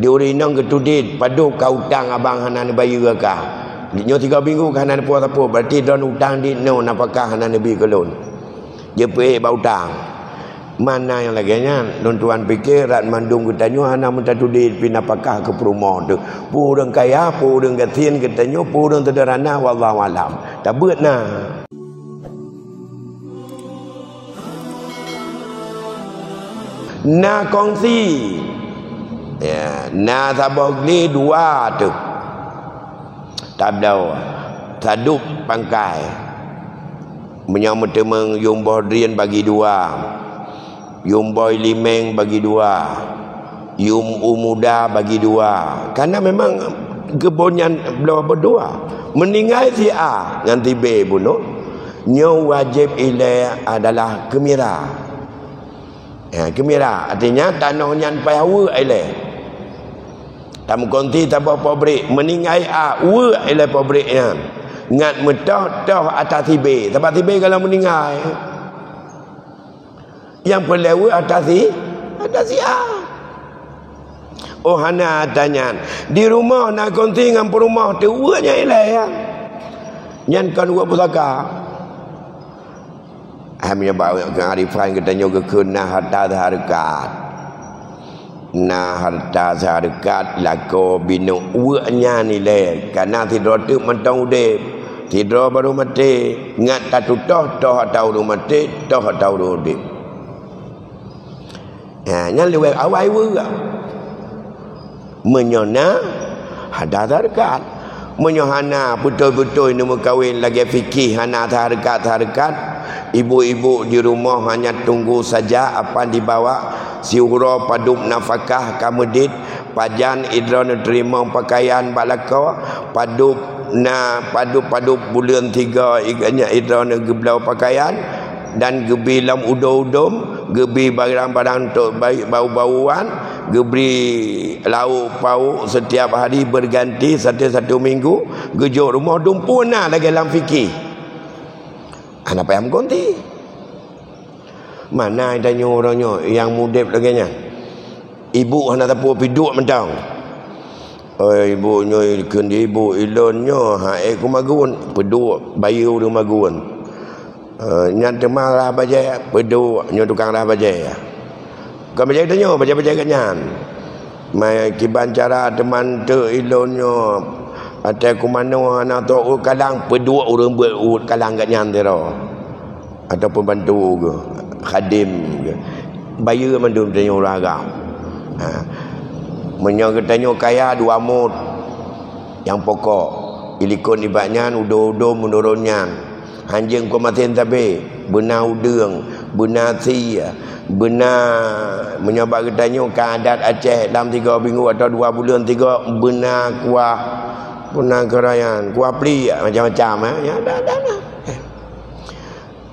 diurinang ketudit padu kau utang abang hanan bayi ka nyo 3 minggu hanan puas apa berarti don utang di no napakah hanan nabi kelon je pe ba utang mana yang laginya tuan fikir rat mandung ketanyo hana mentadudit pinapakah ke perumah tu purang kaya purang gatin ketanyo purang sederhana wallahu alam tak beut nah na kongsi ya na sabok ni dua tu tabdau sadup pangkai menyamut temeng yumboh rian bagi dua yum boy limeng bagi dua yum umuda bagi dua karena memang kebonyan berdua meninggal si A nganti B bunuh nyo wajib ile adalah kemira kemira artinya tanah nyan payawa ile tam konti tabah pabrik meninggal A wa ile pabriknya ngat metah atas si B sebab si B kalau meninggal yang pelewa atas si A. Oh hana tanya di rumah nak konti dengan perumah tu uanya ilai ya. Nyan kan uak pusaka. Hamnya bawa ke arifan katanya ke kena harta harkat. Na harta harkat lako binu uanya nilai karena tidur tu mentang udep. Tidur baru mati ngat tatu toh tahu mati toh tahu udep. Yang lewat awal juga menyona ada harkat menyohana betul-betul ini kawin lagi fikih hana harkat ibu-ibu di rumah hanya tunggu saja apa dibawa siuro paduk nafkah kamedit pajan idron terima pakaian balako paduk bulan 3 iganya idron geblau pakaian dan gebi lam udom gebi barang-barang untuk bau-bauan gebi lauk pauk setiap hari berganti satu minggu gejuk rumah dumpuna lagi dalam fikir anak payam konti mana ada orangnya yang mudip lagi nya ibu anak tapu piduk mentang ibunya kendi ibu ilonnya ku magun peduk bayu du magun nyan temang rah bajai peduk nyo tukang rah bajai kan bajai tanyo bajai kanyan mai kiban cara teman te ilonyo ate kumano ana to kadang peduk urang buat kalang kanyan tero ataupun bantu ke khadim ke bayu mandum tanyo ragam menyo tanyo kaya 2 mut yang pokok ilikon ibaknya udo menurunnya anjing ko matin tabe benar udang benar sia benar menyabak ketanyo kadat Aceh dalam 3 minggu atau 2 bulan 3 benar kuah benar kerayan kuah pli macam-macam ya dah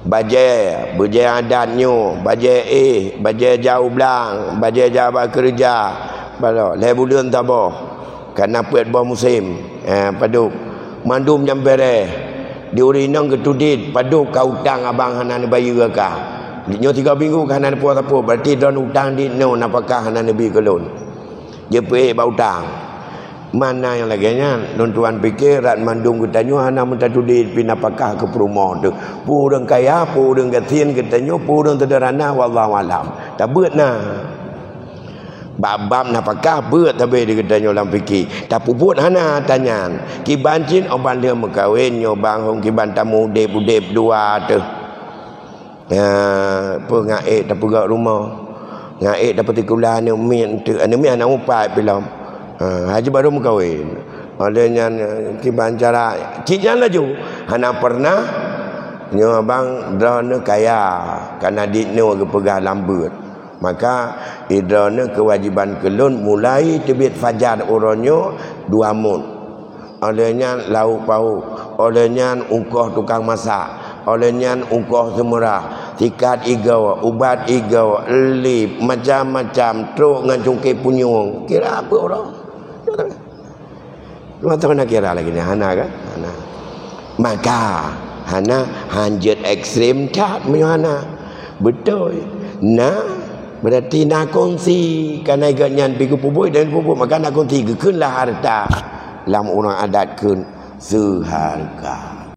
bajai adatnyo bajai jauh belang bajai jauh kerja balo le bulan tabah karena puat bah musim paduk mandum jampere diurinang ketudit padu kau utang abang hanan bayi ka nyo 3 minggu hanan puas apa berarti don utang di no napakah hanan nabi kelon je pe ba utang mana yang laginya tuan fikir rat mandung ketanyo hana mentadudit pinapakah ke perumah tu purang kaya purang gatin ketanyo purang sederhana wallahu alam tak beut nah bab napakah beut tabe di ketanyo dalam fikir tapi buat hana tanya kiban cin oban dia mekawin nyo bang hong kiban tamu udep dua tu apa ngaik tapi gak rumah ngaik dapat tikulah ni min tu anu mi anak upat belum haji baru mekawin olehnya kiban cara cijan laju hana pernah nyo abang drone kaya karena di no ke pegah lambut maka idrana kewajiban kelun mulai terbit fajar uronyo 2 mun olehnya lauk pauk olehnya ungkoh tukang masak olehnya ungkoh semurah tikat igau ubat igau lip macam-macam truk dengan cungkir punyung kira apa orang lu tahu nak kira lagi ni hana kan hana maka hana hanjat ekstrim tak hana betul nah Berarti nak kongsi kerana ikannya pergi pupuk dan pupuk maka nak kongsi kekenlah harta. Lam orang adat kun seharga.